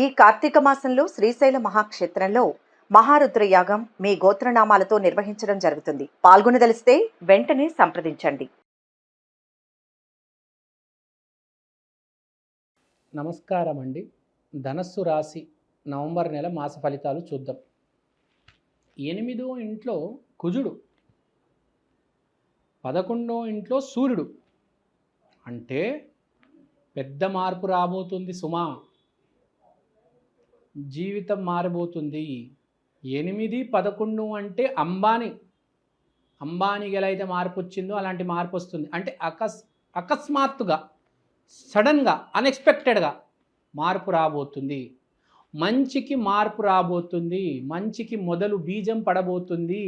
ఈ కార్తీక మాసంలో శ్రీశైల మహాక్షేత్రంలో మహారుద్ర యాగం మీ గోత్రనామాలతో నిర్వహించడం జరుగుతుంది. పాల్గొనదలిస్తే వెంటనే సంప్రదించండి. నమస్కారం అండి. ధనస్సు రాశి నవంబర్ నెల మాస ఫలితాలు చూద్దాం. 8వ ఇంట్లో కుజుడు, 11వ ఇంట్లో సూర్యుడు. అంటే పెద్ద మార్పు రాబోతుంది సుమా. జీవితం మారబోతుంది. 8, 11 అంటే అంబానీకి ఎలా అయితే మార్పు వచ్చిందో అలాంటి మార్పు వస్తుంది. అంటే అకస్మాత్తుగా, సడన్గా, అన్ఎక్స్పెక్టెడ్గా మార్పు రాబోతుంది. మంచికి మార్పు రాబోతుంది. మంచికి మొదలు బీజం పడబోతుంది.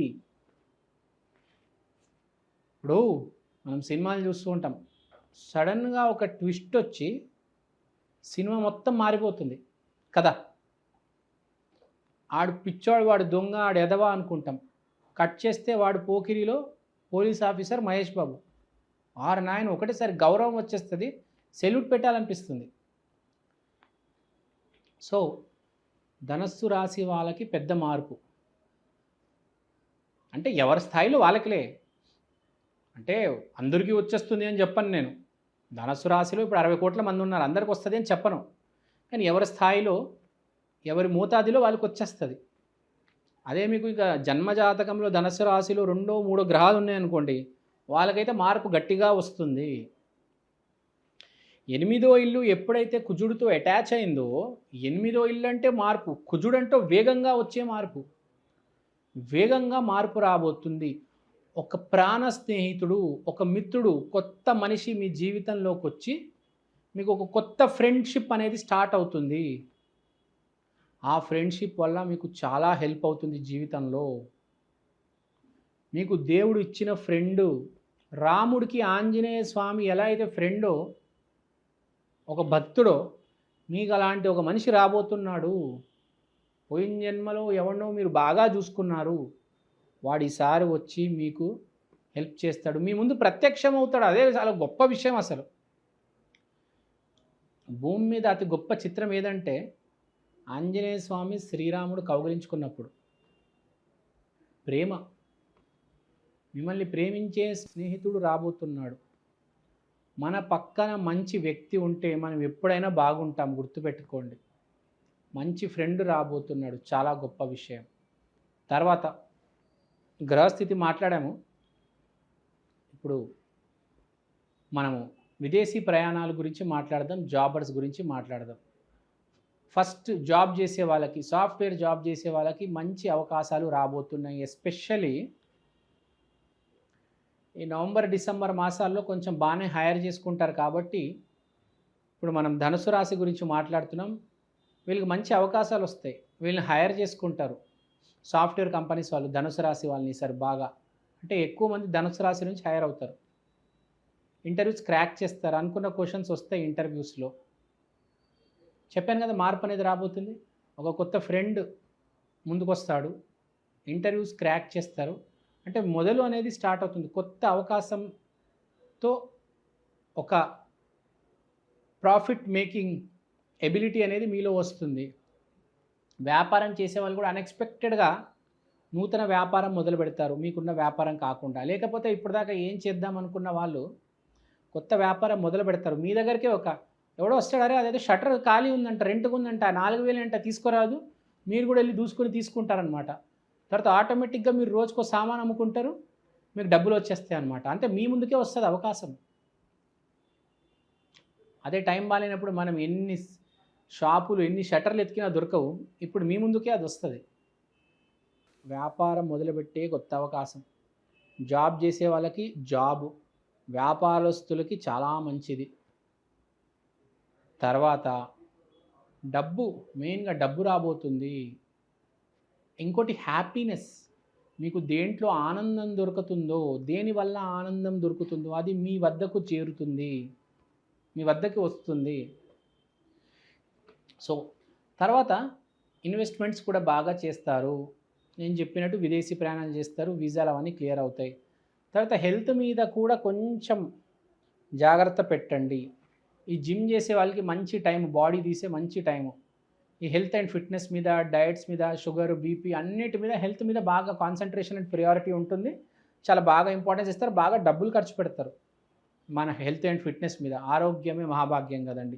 ఇప్పుడు మనం సినిమాలు చూస్తూ ఉంటాం, సడన్గా ఒక ట్విస్ట్ వచ్చి సినిమా మొత్తం మారిపోతుంది కదా. ఆడు పిచ్చోడు, వాడు దొంగ, ఆడు ఎదవా అనుకుంటాం. కట్ చేస్తే వాడు పోకిరిలో పోలీస్ ఆఫీసర్ మహేష్ బాబు. ఆరు నాయన ఒకటేసారి గౌరవం వచ్చేస్తుంది, సెల్యూట్ పెట్టాలనిపిస్తుంది. సో ధనస్సు రాశి వాళ్ళకి పెద్ద మార్పు. అంటే ఎవరి స్థాయిలో వాళ్ళకిలే, అంటే అందరికీ వచ్చేస్తుంది అని చెప్పను నేను. ధనస్సు రాశిలో ఇప్పుడు 60 కోట్ల మంది ఉన్నారు, అందరికి వస్తుంది అని చెప్పను. కానీ ఎవరి స్థాయిలో, ఎవరి మోతాదిలో వాళ్ళకి వచ్చేస్తుంది. అదే మీకు ఇక జన్మజాతకంలో ధనస్సు రాశిలో 2, 3 గ్రహాలు ఉన్నాయనుకోండి, వాళ్ళకైతే మార్పు గట్టిగా వస్తుంది. 8వ ఇల్లు ఎప్పుడైతే కుజుడితో అటాచ్ అయిందో, 8వ ఇల్లు అంటే మార్పు. కుజుడంటే వేగంగా వచ్చే మార్పు, వేగంగా మార్పు రాబోతుంది. ఒక ప్రాణ స్నేహితుడు, ఒక మిత్రుడు, కొత్త మనిషి మీ జీవితంలోకి వచ్చి మీకు ఒక కొత్త ఫ్రెండ్షిప్ అనేది స్టార్ట్ అవుతుంది. ఆ ఫ్రెండ్షిప్ వల్ల మీకు చాలా హెల్ప్ అవుతుంది జీవితంలో. మీకు దేవుడు ఇచ్చిన ఫ్రెండు, రాముడికి ఆంజనేయ స్వామి ఎలా అయితే ఫ్రెండో, ఒక భక్తుడో, మీకు అలాంటి ఒక మనిషి రాబోతున్నాడు. పోయిన జన్మలో ఎవరినో మీరు బాగా చూసుకున్నారు, వాడిసారి వచ్చి మీకు హెల్ప్ చేస్తాడు, మీ ముందు ప్రత్యక్షం అవుతాడు. అదే చాలా గొప్ప విషయం. అసలు భూమి మీద అతి గొప్ప చిత్రం ఏదంటే, ఆంజనేయ స్వామి శ్రీరాముడు కౌగిలించుకున్నప్పుడు ప్రేమ. మిమ్మల్ని ప్రేమించే స్నేహితుడు రాబోతున్నాడు. మన పక్కన మంచి వ్యక్తి ఉంటే మనం ఎప్పుడైనా బాగుంటాం, గుర్తుపెట్టుకోండి. మంచి ఫ్రెండ్ రాబోతున్నాడు, చాలా గొప్ప విషయం. తర్వాత గ్రహస్థితి మాట్లాడాము. ఇప్పుడు మనము విదేశీ ప్రయాణాల గురించి మాట్లాడదాం, జాబర్స్ గురించి మాట్లాడదాం. ఫస్ట్ జాబ్ చేసే వాళ్ళకి, సాఫ్ట్వేర్ జాబ్ చేసే వాళ్ళకి మంచి అవకాశాలు రాబోతున్నాయి. ఎస్పెషల్లీ ఈ నవంబర్, డిసెంబర్ మాసాల్లో కొంచెం బాగానే హైర్ చేసుకుంటారు. కాబట్టి ఇప్పుడు మనం ధనుసు రాశి గురించి మాట్లాడుతున్నాం. వీళ్ళకి మంచి అవకాశాలు వస్తాయి, వీళ్ళని హైర్ చేసుకుంటారు సాఫ్ట్వేర్ కంపెనీస్ వాళ్ళు. ధనుసు రాశి వాళ్ళని ఈసారి బాగా, అంటే ఎక్కువ మంది ధనుసు రాశి నుంచి హైర్ అవుతారు. ఇంటర్వ్యూస్ క్రాక్ చేస్తారు, అనుకున్న క్వశ్చన్స్ వస్తాయి ఇంటర్వ్యూస్లో. చెప్పాను కదా, మార్పు అనేది రాబోతుంది. ఒక కొత్త ఫ్రెండ్ ముందుకు వస్తాడు, ఇంటర్వ్యూస్ క్రాక్ చేస్తారు. అంటే మొదలు అనేది స్టార్ట్ అవుతుంది. కొత్త అవకాశంతో ఒక ప్రాఫిట్ మేకింగ్ ఎబిలిటీ అనేది మీలో వస్తుంది. వ్యాపారం చేసే వాళ్ళు కూడా అన్ఎక్స్పెక్టెడ్గా నూతన వ్యాపారం మొదలు పెడతారు, మీకున్న వ్యాపారం కాకుండా. లేకపోతే ఇప్పటిదాకా ఏం చేద్దాం అనుకున్న వాళ్ళు కొత్త వ్యాపారం మొదలు పెడతారు. మీ దగ్గరికి ఎవడో వస్తాడు, అరే అదేదో షటర్ ఖాళీ ఉందంట, రెంట్గా ఉందంట, 4,000 అంట, తీసుకురాదు. మీరు కూడా వెళ్ళి తీసుకుంటారనమాట. తర్వాత ఆటోమేటిక్గా మీరు రోజుకో సామాన్ అమ్ముకుంటారు, మీకు డబ్బులు వచ్చేస్తాయి అనమాట. అంటే మీ ముందుకే వస్తుంది అవకాశం. అదే టైం బాగాలేనప్పుడు మనం ఎన్ని షాపులు, ఎన్ని షట్టర్లు ఎతికినా దొరకవు. ఇప్పుడు మీ ముందుకే అది వస్తుంది. వ్యాపారం మొదలుపెట్టే కొత్త అవకాశం. జాబ్ చేసే వాళ్ళకి జాబు, వ్యాపారస్తులకి చాలా మంచిది. తర్వాత డబ్బు, మెయిన్గా డబ్బు రాబోతుంది. ఇంకోటి హ్యాపీనెస్. మీకు దేంట్లో ఆనందం దొరుకుతుందో, దేనివల్ల ఆనందం దొరుకుతుందో అది మీ వద్దకు చేరుతుంది, మీ వద్దకు వస్తుంది. సో తర్వాత ఇన్వెస్ట్మెంట్స్ కూడా బాగా చేస్తారు. నేను చెప్పినట్టు విదేశీ ప్రయాణాలు చేస్తారు, వీసాలు అవన్నీ క్లియర్ అవుతాయి. తర్వాత హెల్త్ మీద కూడా కొంచెం జాగ్రత్త పెట్టండి. ఈ జిమ్ చేసే వాళ్ళకి మంచి టైం, బాడీ తీసే మంచి టైము. ఈ హెల్త్ అండ్ ఫిట్నెస్ మీద, డయట్స్ మీద, షుగర్, బీపీ అన్నిటి మీద, హెల్త్ మీద బాగా కాన్సంట్రేషన్ అండ్ ప్రియారిటీ ఉంటుంది. చాలా బాగా ఇంపార్టెన్స్ ఇస్తారు, బాగా డబ్బులు ఖర్చు పెడతారు మన హెల్త్ అండ్ ఫిట్నెస్ మీద. ఆరోగ్యమే మహాభాగ్యం కదండి,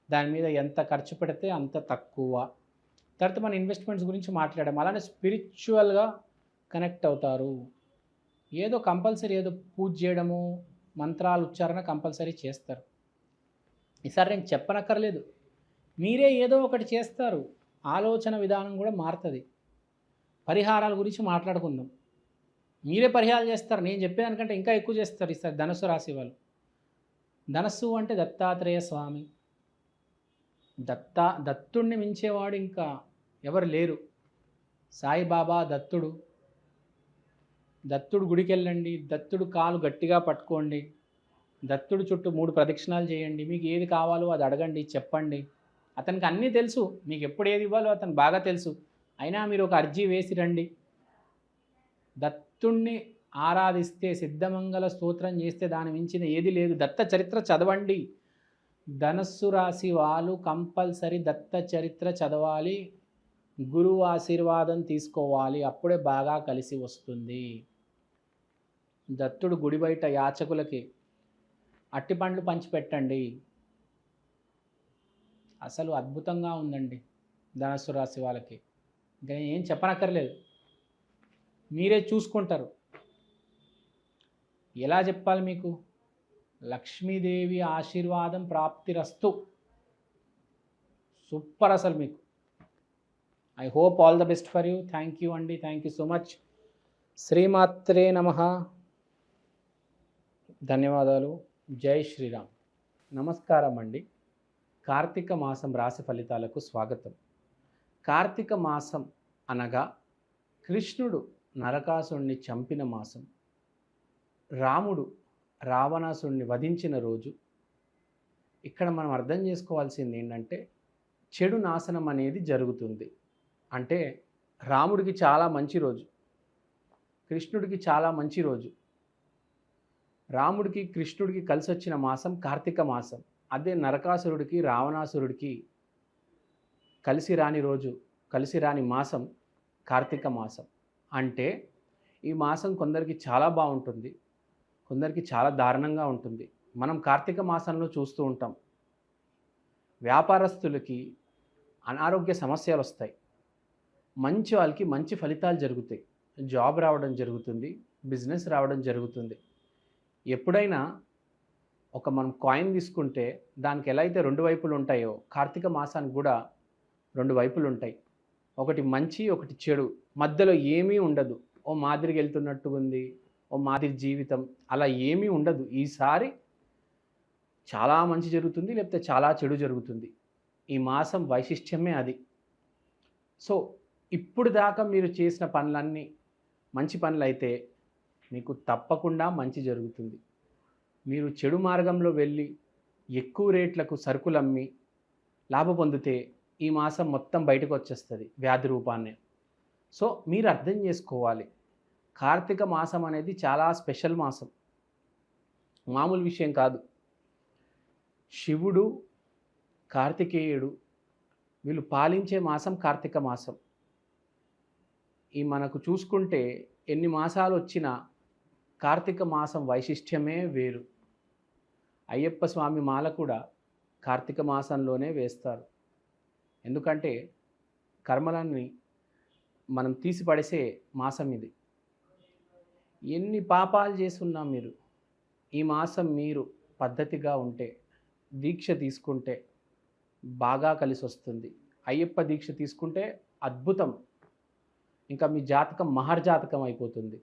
దాని మీద ఎంత ఖర్చు పెడితే అంత తక్కువ. తర్వాత మన ఇన్వెస్ట్మెంట్స్ గురించి మాట్లాడాము. అలానే స్పిరిచువల్గా కనెక్ట్ అవుతారు. ఏదో కంపల్సరీ ఏదో పూజ చేయడము, మంత్రాలు ఉచ్చారణ కంపల్సరీ చేస్తారు. ఈసారి నేను చెప్పనక్కర్లేదు, మీరే ఏదో ఒకటి చేస్తారు. ఆలోచన విధానం కూడా మారుతుంది. పరిహారాల గురించి మాట్లాడుకుందాం. మీరే పరిహారాలు చేస్తారు, నేను చెప్పేదానికంటే ఇంకా ఎక్కువ చేస్తారు ఈసారి ధనుసు రాశి వాళ్ళు. ధనస్సు అంటే దత్తాత్రేయ స్వామి. దత్తుడిని మించేవాడు ఇంకా ఎవరు లేరు. సాయిబాబా దత్తుడు. దత్తుడు గుడికి వెళ్ళండి, దత్తుడు కాలు గట్టిగా పట్టుకోండి, దత్తుడు చుట్టూ 3 ప్రదక్షిణాలు చేయండి. మీకు ఏది కావాలో అది అడగండి, చెప్పండి. అతనికి అన్నీ తెలుసు, మీకు ఎప్పుడు ఏది ఇవ్వాలో అతను బాగా తెలుసు. అయినా మీరు ఒక అర్జీ వేసి రండి. దత్తుణ్ణి ఆరాధిస్తే, సిద్ధమంగళ స్తోత్రం చేస్తే దాని మించిన ఏది లేదు. దత్త చరిత్ర చదవండి. ధనస్సు రాశి వాళ్ళు కంపల్సరీ దత్త చరిత్ర చదవాలి, గురువు ఆశీర్వాదం తీసుకోవాలి, అప్పుడే బాగా కలిసి వస్తుంది. దత్తుడు గుడి బయట యాచకులకి అట్టిపండ్లు పంచిపెట్టండి. అసలు అద్భుతంగా ఉందండి ధనస్సు రాశి వాళ్ళకి. ఇంకా నేను ఏం చెప్పనక్కర్లేదు, మీరే చూసుకుంటారు. ఎలా చెప్పాలి మీకు? లక్ష్మీదేవి ఆశీర్వాదం ప్రాప్తిరస్తు. సూపర్ అసలు మీకు. I hope all the best for you. Thank you అండి, థ్యాంక్ యూ సో మచ్. శ్రీమాత్రే నమః. ధన్యవాదాలు. జై శ్రీరామ్. నమస్కారం అండి. కార్తీక మాసం రాశి ఫలితాలకు స్వాగతం. కార్తీక మాసం అనగా కృష్ణుడు నరకాసురుణ్ణి చంపిన మాసం, రాముడు రావణాసురుణ్ణి వధించిన రోజు. ఇక్కడ మనం అర్థం చేసుకోవాల్సింది ఏంటంటే, చెడు నాశనం అనేది జరుగుతుంది. అంటే రాముడికి చాలా మంచి రోజు, కృష్ణుడికి చాలా మంచి రోజు. రాముడికి కృష్ణుడికి కలిసి వచ్చిన మాసం కార్తీక మాసం. అదే నరకాసురుడికి రావణాసురుడికి కలిసి రాని రోజు, కలిసి రాని మాసం కార్తీక మాసం. అంటే ఈ మాసం కొందరికి చాలా బాగుంటుంది, కొందరికి చాలా దారుణంగా ఉంటుంది. మనం కార్తీక మాసంలో చూస్తూ ఉంటాం, వ్యాపారస్తులకి అనారోగ్య సమస్యలు వస్తాయి, మంచి వాళ్ళకి మంచి ఫలితాలు జరుగుతాయి, జాబ్ రావడం జరుగుతుంది, బిజినెస్ రావడం జరుగుతుంది. ఎప్పుడైనా ఒక మనం కాయిన్ తీసుకుంటే దానికి ఎలా అయితే 2 వైపులు ఉంటాయో, కార్తీక మాసానికి కూడా 2 వైపులు ఉంటాయి. ఒకటి మంచి, ఒకటి చెడు, మధ్యలో ఏమీ ఉండదు. ఓ మాదిరికి వెళ్తున్నట్టు ఉంది, ఓ మాదిరి జీవితం, అలా ఏమీ ఉండదు. ఈసారి చాలా మంచి జరుగుతుంది, లేకపోతే చాలా చెడు జరుగుతుంది. ఈ మాసం వైశిష్ట్యమే అది. సో ఇప్పుడు దాకా మీరు చేసిన పనులన్నీ మంచి పనులు అయితే మీకు తప్పకుండా మంచి జరుగుతుంది. మీరు చెడు మార్గంలో వెళ్ళి ఎక్కువ రేట్లకు సరుకులు అమ్మి లాభం పొందితే ఈ మాసం మొత్తం బయటకు వచ్చేస్తుంది వ్యాధి రూపాన్ని. సో మీరు అర్థం చేసుకోవాలి, కార్తీక మాసం అనేది చాలా స్పెషల్ మాసం, మామూలు విషయం కాదు. శివుడు, కార్తికేయుడు వీళ్ళు పాలించే మాసం కార్తీక మాసం. ఈ మనకు చూసుకుంటే ఎన్ని మాసాలు వచ్చినా కార్తీక మాసం వైశిష్ట్యమే వేరు. అయ్యప్ప స్వామి మాల కూడా కార్తీక మాసంలోనే వేస్తారు. ఎందుకంటే కర్మలన్నీ మనం తీసిపడేసే మాసం ఇది. ఎన్ని పాపాలు చేస్తున్నాం మీరు, ఈ మాసం మీరు పద్ధతిగా ఉంటే, దీక్ష తీసుకుంటే బాగా కలిసి వస్తుంది. అయ్యప్ప దీక్ష తీసుకుంటే అద్భుతం, ఇంకా మీ జాతకం మహర్జాతకం అయిపోతుంది.